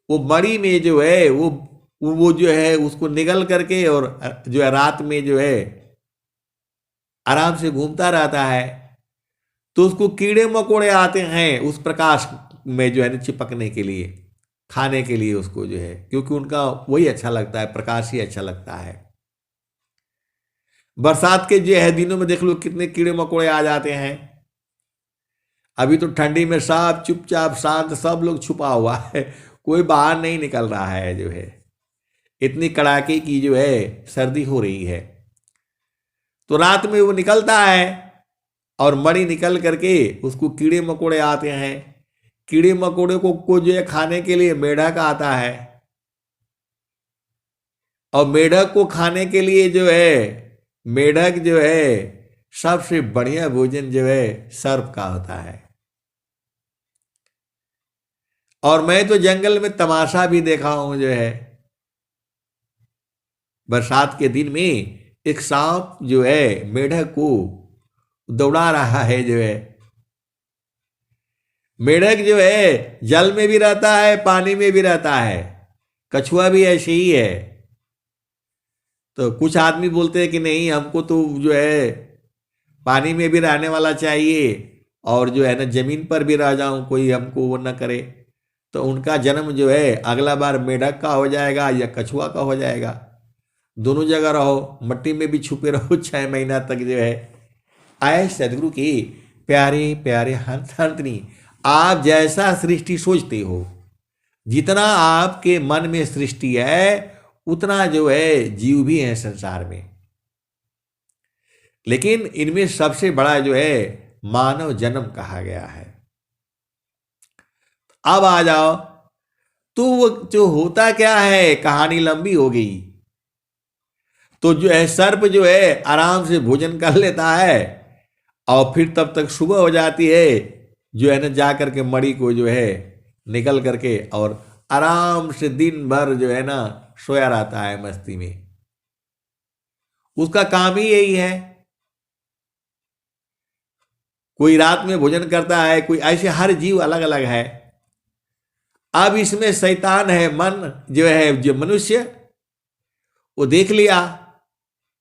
वो मणि में जो है वो जो है उसको निगल करके और जो है रात में जो है आराम से घूमता रहता है। तो उसको कीड़े मकोड़े आते हैं उस प्रकाश में जो है ना चिपकने के लिए, खाने के लिए उसको जो है, क्योंकि उनका वही अच्छा लगता है, प्रकाश ही अच्छा लगता है। बरसात के जो है दिनों में देख लो कितने कीड़े मकोड़े आ जाते हैं। अभी तो ठंडी में सब चुपचाप शांत, सब लोग छुपा हुआ है, कोई बाहर नहीं निकल रहा है जो है, इतनी कड़ाके की जो है सर्दी हो रही है। तो रात में वो निकलता है और मणि निकल करके उसको कीड़े मकोड़े आते हैं। कीड़े मकोड़े को जो है खाने के लिए मेढक आता है, और मेढक को खाने के लिए जो है मेढक जो है सबसे बढ़िया भोजन जो है सर्प का होता है। और मैं तो जंगल में तमाशा भी देखा हूं जो है, बरसात के दिन में एक सांप जो है मेढक को दौड़ा रहा है जो है। मेढक जो है जल में भी रहता है, पानी में भी रहता है, कछुआ भी ऐसे ही है। तो कुछ आदमी बोलते हैं कि नहीं, हमको तो जो है पानी में भी रहने वाला चाहिए और जो है ना जमीन पर भी रह जाऊं, कोई हमको वो न करे। तो उनका जन्म जो है अगला बार मेढक का हो जाएगा या कछुआ का हो जाएगा। दोनों जगह रहो, मट्टी में भी छुपे रहो 6 महीना तक जो है। आए सदगुरु की प्यारे प्यारे हंस हंतनी, आप जैसा सृष्टि सोचते हो, जितना आपके मन में सृष्टि है उतना जो है जीव भी है संसार में, लेकिन इनमें सबसे बड़ा जो है मानव जन्म कहा गया है। अब आ जाओ, तो वो जो होता क्या है, कहानी लंबी हो गई। तो जो है सर्प जो है आराम से भोजन कर लेता है और फिर तब तक सुबह हो जाती है, जो है ना जा करके मणि को जो है निकल करके और आराम से दिन भर जो है ना सोया रहता है मस्ती में। उसका काम ही यही है। कोई रात में भोजन करता है, कोई ऐसे, हर जीव अलग अलग है। अब इसमें शैतान है, मन जो है जो मनुष्य, वो देख लिया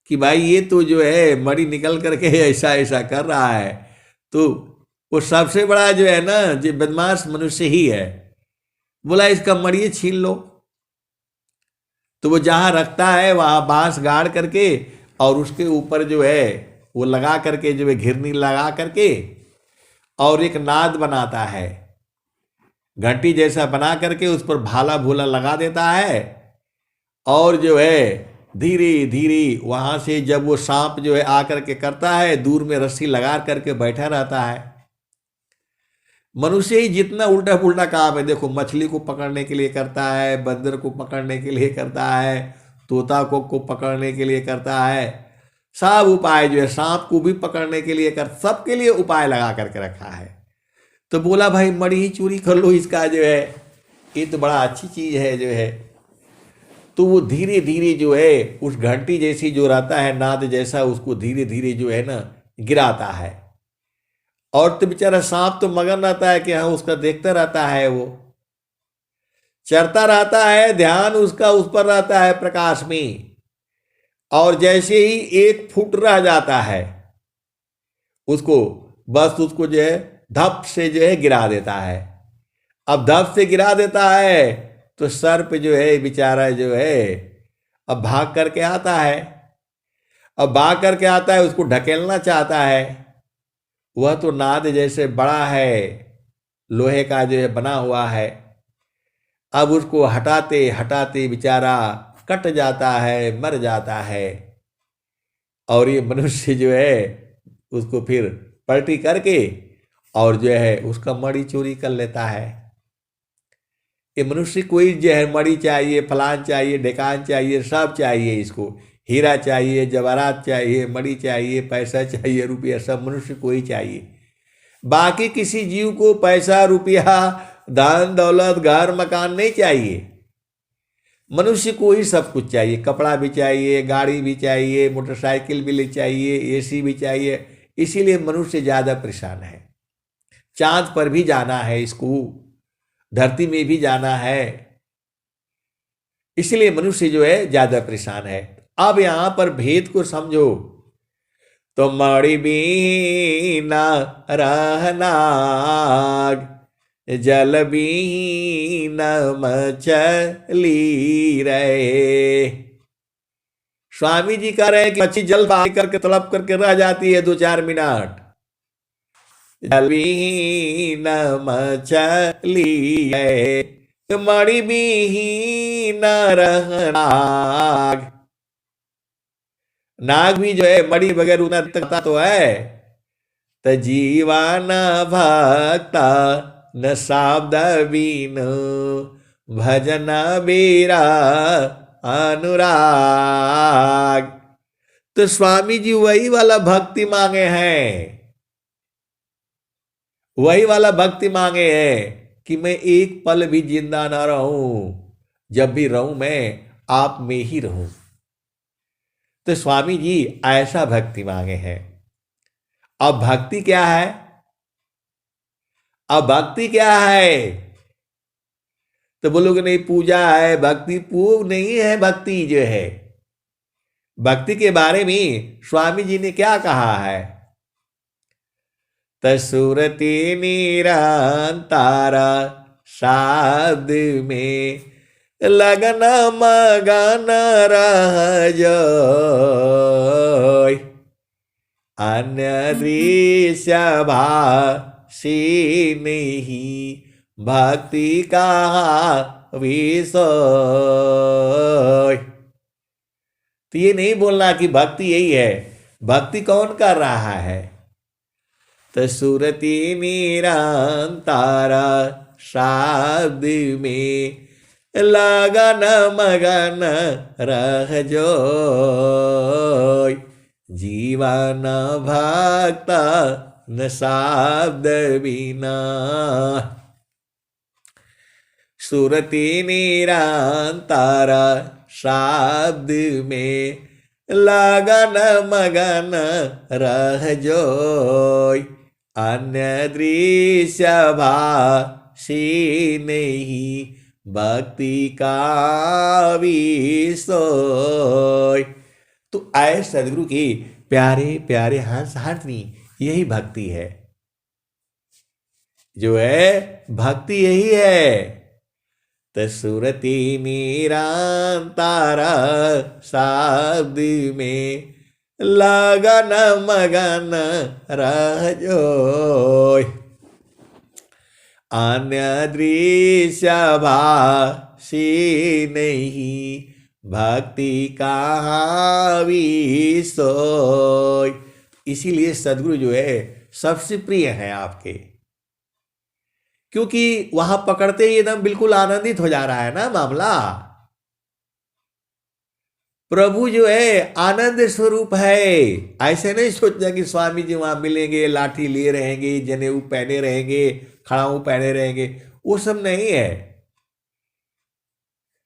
कि भाई ये तो जो है मणि निकल करके ऐसा ऐसा कर रहा है, तो वो सबसे बड़ा जो है ना जो बदमाश मनुष्य ही है। बोला इसका मणि छीन लो। तो वो जहां रखता है वहां बांस गाड़ करके और उसके ऊपर जो है वो लगा करके जो है घिरनी लगा करके और एक नाद बनाता है, घंटी जैसा बना करके उस पर भाला भूला लगा देता है। और जो है धीरे धीरे वहां से जब वो सांप जो है आकर के करता है, दूर में रस्सी लगा करके बैठा रहता है। मनुष्य ही जितना उल्टा पुल्टा काम है, देखो मछली को पकड़ने के लिए करता है, बंदर को पकड़ने के लिए करता है, तोता को पकड़ने के लिए करता है, सब उपाय जो है सांप को भी पकड़ने के लिए कर, सबके लिए उपाय लगा करके रखा है। तो बोला भाई मणि ही चोरी कर लो इसका, जो है ये तो बड़ा अच्छी चीज है जो है। तो वो धीरे धीरे जो है उस घंटी जैसी जो रहता है नाद जैसा, उसको धीरे धीरे जो है ना गिराता है। और तो बेचारा सांप तो मगन रहता है कि हाँ उसका देखता रहता है, वो चरता रहता है, ध्यान उसका उस पर रहता है प्रकाश में। और जैसे ही 1 फुट रह जाता है उसको, बस उसको जो है धप से जो है गिरा देता है। अब धप से गिरा देता है तो सर्प जो है बेचारा जो है अब भाग करके आता है। अब भाग करके आता है, उसको ढकेलना चाहता है। वह तो नाद जैसे बड़ा है, लोहे का जो है बना हुआ है। अब उसको हटाते हटाते बेचारा कट जाता है, मर जाता है। और ये मनुष्य जो है उसको फिर पलटी करके और जो है उसका मणि चोरी कर लेता है। ये मनुष्य कोई जो है मणि चाहिए, फलान चाहिए, ढेकान चाहिए, सब चाहिए इसको। हीरा चाहिए, जवाहरात चाहिए, मणि चाहिए, पैसा चाहिए, रुपया, सब मनुष्य को ही चाहिए। बाकी किसी जीव को पैसा, रुपया, धन दौलत, घर मकान नहीं चाहिए। मनुष्य को ही सब कुछ चाहिए। कपड़ा भी चाहिए, गाड़ी भी चाहिए, मोटरसाइकिल भी चाहिए, एसी भी चाहिए। इसीलिए मनुष्य ज्यादा परेशान है। चांद पर भी जाना है इसको, धरती में भी जाना है, इसलिए मनुष्य जो है ज्यादा परेशान है। अब यहां पर भेद को समझो। तो मणि बीना रहनाग, जल बीना मछली रहे। स्वामी जी कह रहे हैं कि मच्छी जल बाहर करके तड़प करके रह जाती है 2-4 मिनट। जल बीना मछली है, मणि बीना रहनाग। नाग भी जो है मणि बगैर उतना तकता तो है। त जीवान भक्ता न शाब्द बीनु, भजन बेरा अनुराग। तो स्वामी जी वही वाला भक्ति मांगे हैं, वही वाला भक्ति मांगे हैं कि मैं एक पल भी जिंदा ना रहूं, जब भी रहूं मैं आप में ही रहूं। तो स्वामी जी ऐसा भक्ति मांगे हैं। अब भक्ति क्या है? अब भक्ति क्या है? तो बोलोगे नहीं पूजा है, भक्ति पूव नहीं है। भक्ति जो है, भक्ति के बारे में स्वामी जी ने क्या कहा है? तसुरति निरंतारा शाब्द में लगन मगन रह जाय, अन्य दृश्य भाषी नहीं भक्ति का विषय। तो ये नहीं बोलना कि भक्ति यही है। भक्ति कौन कर रहा है? तो सुरति निरंतारा शाब्द में लगन मगन रह जाय, जीवन भक्त न शाब्द बिना। सुरति निरंतारा शाब्द में लगन मगन रह जाय, अन्य दृश्य भाषी नहीं भक्ति का विषय। तो आए सदगुरु के प्यारे प्यारे हंस हंसनी, यही भक्ति है। जो है भक्ति यही है। तसुरति निरंतारा शाब्द में लगन मगन रह जाय, अन्य दृश्य भाषी नहीं भक्ति कहाँ विषय। इसीलिए सदगुरु जो है सबसे प्रिय है आपके, क्योंकि वहां पकड़ते ही एकदम बिल्कुल आनंदित हो जा रहा है ना मामला। प्रभु जो है आनंद स्वरूप है। ऐसे नहीं सोचना कि स्वामी जी वहां मिलेंगे, लाठी लिए रहेंगे, जनेऊ पहने रहेंगे, खड़ाऊ पहने रहेंगे, वो सब नहीं है।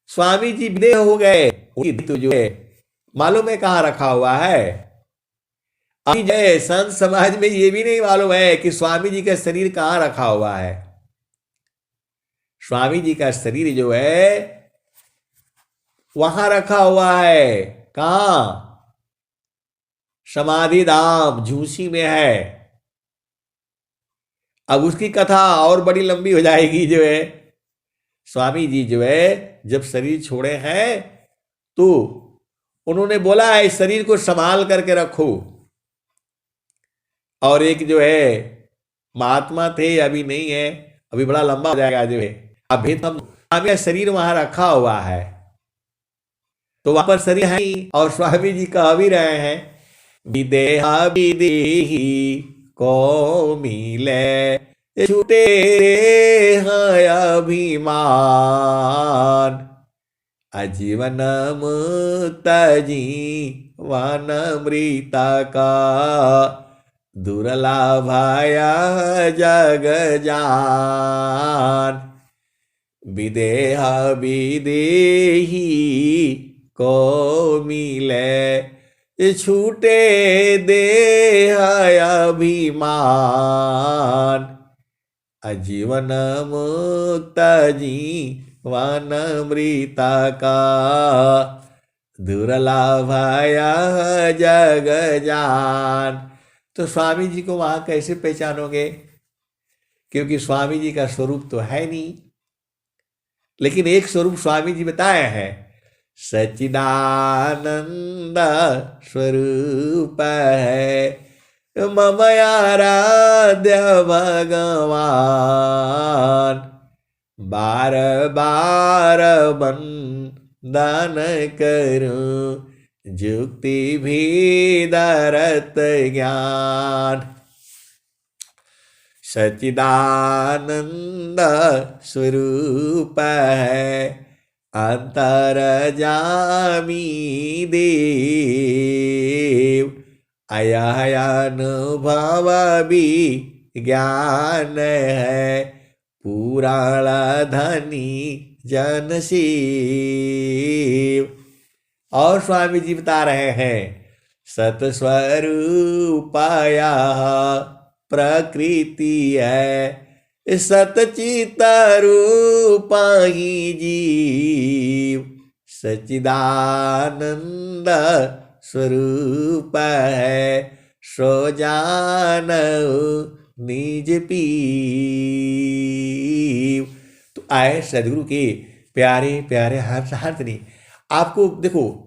स्वामी जी विदेह हो गए, उनकी तो जो है मालूम है कहाँ रखा हुआ है। अभी जो है संत समाज में ये भी नहीं मालूम है कि स्वामी जी का शरीर कहाँ रखा हुआ है। स्वामी जी का शरीर जो है वहां रखा हुआ है। कहाँ? समाधि धाम झूसी में है। अब उसकी कथा और बड़ी लंबी हो जाएगी। जो है स्वामी जी जो है जब शरीर छोड़े हैं तो उन्होंने बोला है इस शरीर को संभाल करके रखो। और एक जो है महात्मा थे, अभी नहीं है, अभी बड़ा लंबा हो जाएगा जो है, अभी तो स्वामी का शरीर वहां रखा हुआ है, तो वहां पर शरीर है ही। और स्वामी जी कह भी रहे हैं विदेहा विदेही को मिले छूटे हैं अभिमान, आजीवन मुक्त जीवन मृता का दुर्लभाया जग जान। विदेह विदेही को मिले छूटे देह अभिमान, आजीवन मुक्त जीवन मृता का दुर्लभाया जग जान। तो स्वामी जी को वहां कैसे पहचानोगे? क्योंकि स्वामी जी का स्वरूप तो है नहीं। लेकिन एक स्वरूप स्वामी जी बताए हैं, सच्चिदानंद स्वरूप है मम आराध्य भगवान, बार बार बंदन करूं जुक्ति भी दरत ज्ञान। सच्चिदानंद स्वरूप है अंतरजामी देव, अयनुभव भी ज्ञान है पुराण धनी जन शिव। और स्वामी जी बता रहे हैं सतस्वरूपाया प्रकृति है सतचित रूपा ही जीव, सच्चिदानंद स्वरूप है सो जान निज पीव। तो आए सदगुरु के प्यारे प्यारे हर्षनी, आपको देखो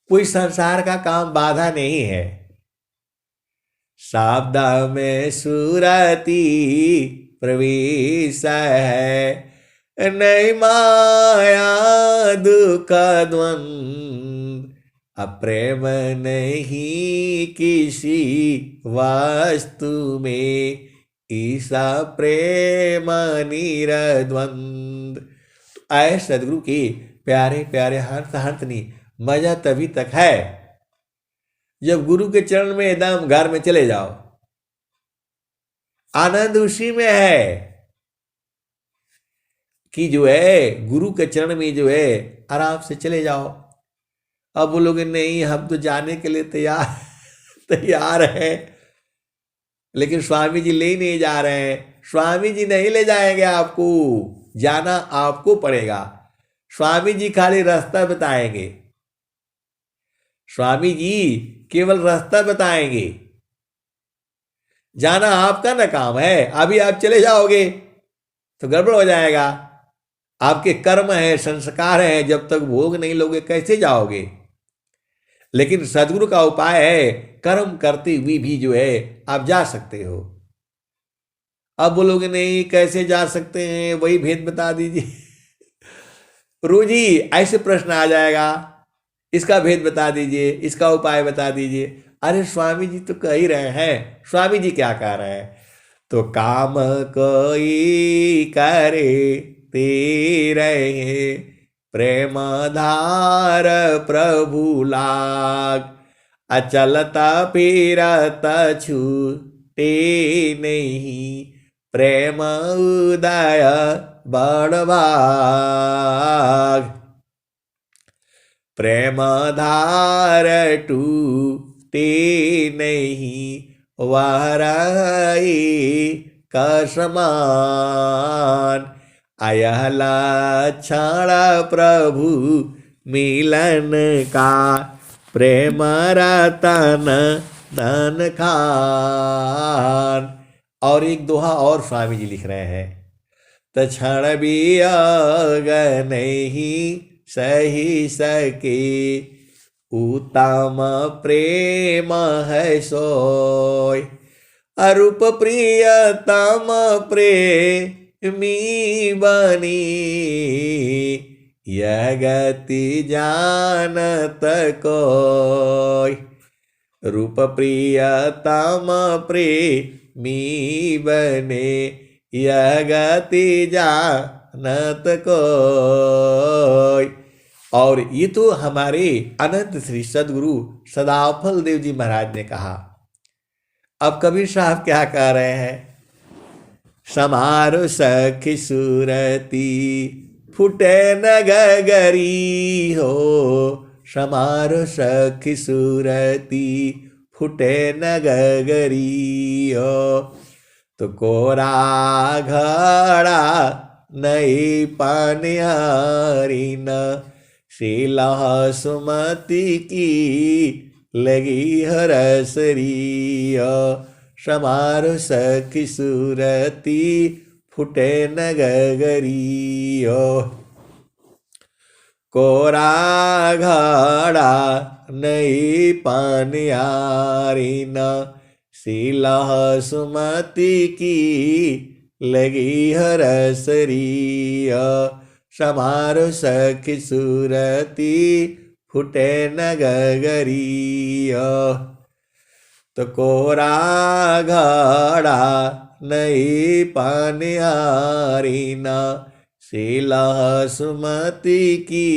कोई संसार का काम बाधा नहीं है। शब्द में सुरति प्रवेश है, नहीं माया दुख द्वंद, अप्रेम नहीं किसी वस्तु में, ईसा प्रेम निरद्वंद। तो आए सदगुरु के प्यारे प्यारे हर्षनी, मजा तभी तक है जब गुरु के चरण में एकदम घर में चले जाओ। आनंद उसी में है कि जो है गुरु के चरण में जो है आराम से चले जाओ। अब बोलोगे नहीं हम तो जाने के लिए तैयार हैं, लेकिन स्वामी जी ले नहीं जा रहे हैं। स्वामी जी नहीं ले जाएंगे आपको, जाना आपको पड़ेगा। स्वामी जी खाली रास्ता बताएंगे, स्वामी जी केवल रास्ता बताएंगे, जाना आपका ना काम है। अभी आप चले जाओगे तो गड़बड़ हो जाएगा। आपके कर्म है, संस्कार है, जब तक भोग नहीं लोगे कैसे जाओगे। लेकिन सदगुरु का उपाय है कर्म करते हुए भी जो है आप जा सकते हो। अब बोलोगे नहीं कैसे जा सकते हैं, वही भेद बता दीजिए। रोज ही ऐसे प्रश्न आ जाएगा, इसका भेद बता दीजिए, इसका उपाय बता दीजिए। अरे स्वामी जी तो कह ही रहे हैं। स्वामी जी क्या कह रहे हैं? तो काम कोई करे ते रहे प्रेम धार प्रभु लाग, अचलता फिरत छूटे नहीं, प्रेम उदय बड़भाग। प्रेम धार टूटे नहीं, वाराई का समान, आयह लक्षण प्रभु मिलन का, प्रेम रतन धन खान। और एक दोहा और स्वामी जी लिख रहे हैं, तक्षण भी अग नहीं सही सके, उत्तम प्रेम है सोय, अरूप प्रियतम प्रेमी बनी, यह गति जानत कोय। रूप प्रियतम प्रेमी बने, यह गति जानत कोय। और ये तो हमारे अनंत श्री सदगुरु सदाफल देव जी महाराज ने कहा। अब कबीर साहब क्या कह रहे हैं, समारो सखी सूरती फुटे न गगरी हो, समारो सखी सूरती फुटे न गगरी हो, तो कोरा घड़ा नहीं पानिहारी न, शीला सुमति की लगी हरसरी हो, समारो सखी सूरती फुटे न गगरी हो, कोरा घड़ा नहीं पानिहारी न, शीला सुमति की लगी हरसरी हो, समारो सखी सूरती फुटे न गगरी हो, तो कोरा घड़ा नहीं पानिहारी न, शीला सुमति की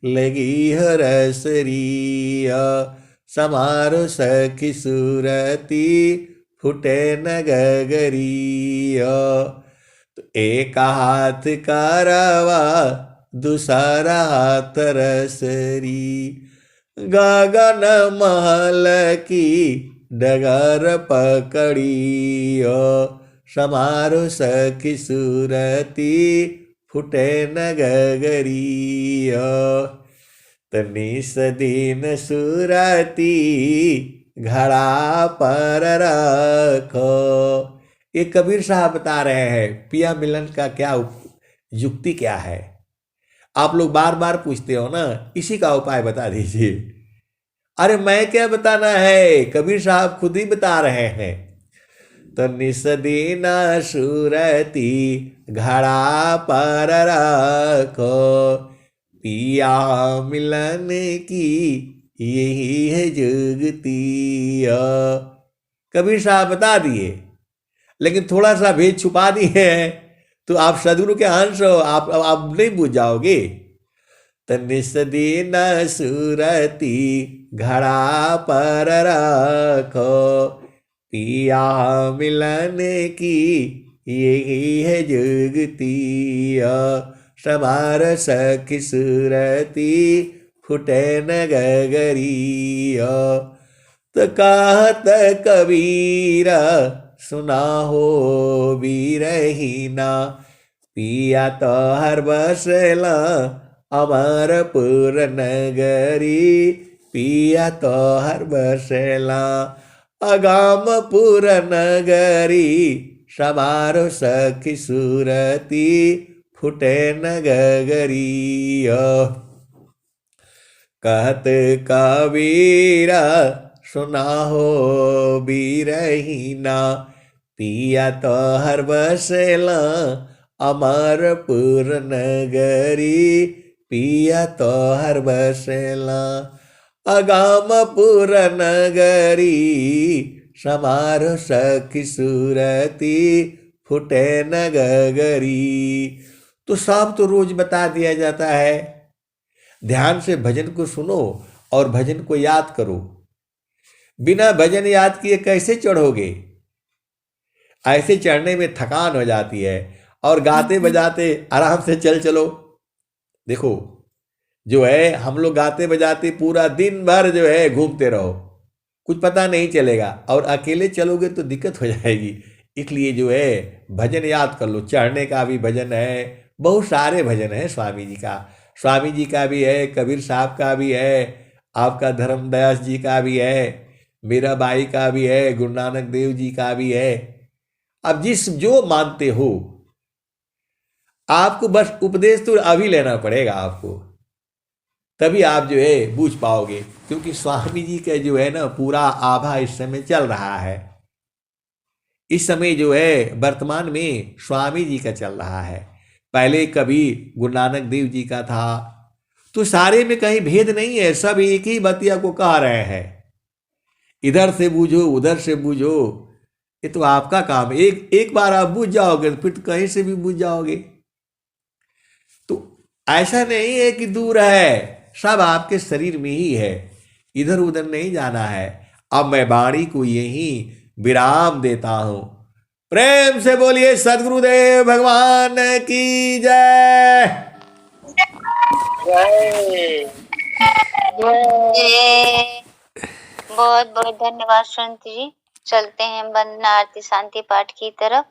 लगी हरसरी हो, समारो सखी सूरती फुटे न गगरी हो, तो एक हाथ करवा दूसरा हाथ रसरी, गगन महल की डगर पकड़ी हो, समारो सखी सूरती फुटे न गगरी हो, तनिस दिन सूरती घड़ा पर रखो। ये कबीर साहब बता रहे हैं पिया मिलन का क्या युक्ति क्या है। आप लोग बार बार पूछते हो ना, इसी का उपाय बता दीजिए। अरे मैं क्या बताना है, कबीर साहब खुद ही बता रहे हैं। तो निस दिन सूरती घड़ा पर रखो, पिया मिलन की यही है जुगती। कबीर साहब बता दिए, लेकिन थोड़ा सा भेद छुपा दिए हैं, तो आप सदगुरु के अंश हो, आप नहीं बुझ जाओगे। तनिस दिन सूरती घड़ा पर रखो, पिया मिलन की यही है जुगती। समार सखी सूरती फुटे न गगरी। तो कहत कबीरा सुना हो बीरहीना, पिया तो हर बसला अमरपुर नगरी। पिया तो हर बसला अगामपुर नगरी। समारो सखी सूरती फुटे न गगरी। कहत कबीरा सुना हो बीरहीना, पिया तो हर बसला अमरपुर नगरी। पिया तो हर बसला अगामपुर नगरी। समारो सखी सूरती फुटे न गगरी। तो सब तो रोज बता दिया जाता है। ध्यान से भजन को सुनो और भजन को याद करो। बिना भजन याद किए कैसे चढ़ोगे? ऐसे चढ़ने में थकान हो जाती है, और गाते बजाते आराम से चल चलो। देखो, जो है हम लोग गाते बजाते पूरा दिन भर जो है घूमते रहो, कुछ पता नहीं चलेगा, और अकेले चलोगे तो दिक्कत हो जाएगी। इसलिए जो है भजन याद कर लो। चढ़ने का भी भजन है, बहुत सारे भजन है स्वामी जी का। स्वामी जी का भी है, कबीर साहब का भी है, आपका धर्मदास जी का भी है, मीराबाई का भी है, गुरु नानक देव जी का भी है। अब जिस जो मानते हो, आपको बस उपदेश तो अभी लेना पड़ेगा आपको, तभी आप जो है बूझ पाओगे। क्योंकि स्वामी जी का जो है ना पूरा आभा इस समय चल रहा है। इस समय जो है वर्तमान में स्वामी जी का चल रहा है। पहले कबीर गुरु नानक देव जी का था। तो सारे में कहीं भेद नहीं है, सब एक ही बतिया को कह रहे हैं। इधर से बूझो उधर से बूझो, ये तो आपका काम। एक एक बार आप बूझ जाओगे तो फिर तो कहीं से भी बूझ जाओगे। तो ऐसा नहीं है कि दूर है, सब आपके शरीर में ही है, इधर उधर नहीं जाना है। अब मैं वाणी को यही विराम देता हूं। प्रेम से बोलिए सदगुरुदेव भगवान की जय। जय जय। बहुत बहुत धन्यवाद संत जी। चलते हैं वंदना आरती शांति पाठ की तरफ।